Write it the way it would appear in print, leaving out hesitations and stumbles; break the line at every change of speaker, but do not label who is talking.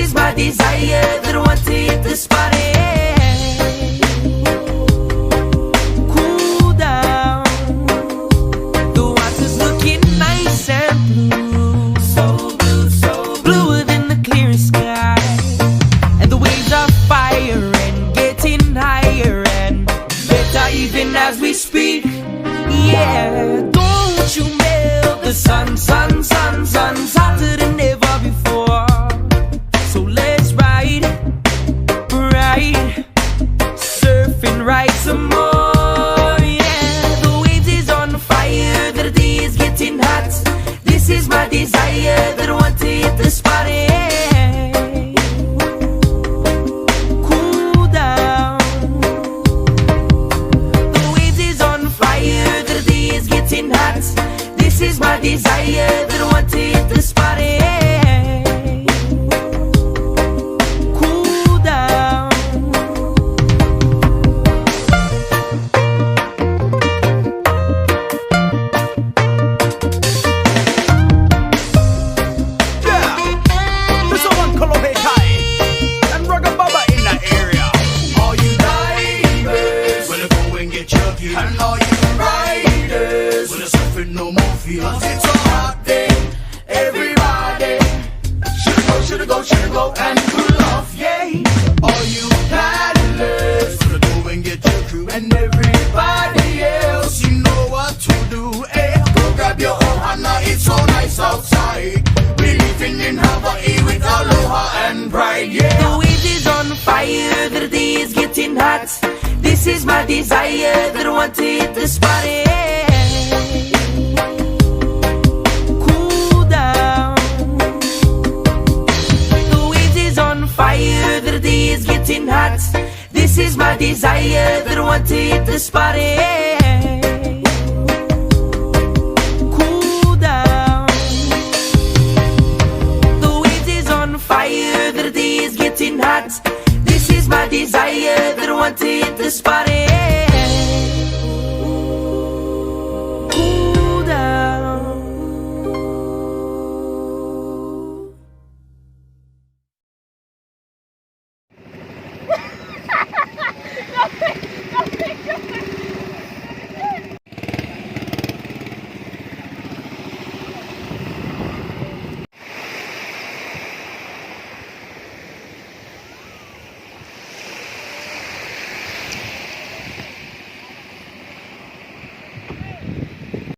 is my desire that I want to hit the spot. Cool down. The water's looking nice and blue, so blue, so bluer than the clearest sky. And the waves are fire and getting higher and better even as we speak. Yeah, don't you melt the sun, sun, sun, sun's hotter than ever before. So let's ride, surfing right some more. Yeah, the waves is on fire, the day is getting hot. This is my desire that I want to hit the spot. Cool down. The waves is on fire, the day is getting hot. This is my desire that I want to hit the spot.
And all you riders, when it's surfing no more feels. It's a hot day, everybody shoulda go and cool off, yay. All you paddlers, wanna go and get your crew. And everybody else, you know what to do, eh? Go grab your ohana, it's so nice outside. We living in Hawaii with aloha and pride, yeah.
The waves is on fire, the day is getting hot. This is my desire that I want to hit the spot. Cool down. The waves is on fire, the day is getting hot. This is my desire that I want to hit the spot. Cool down. The waves is on fire, the day is getting hot. This is my desire that I want to hit the spot.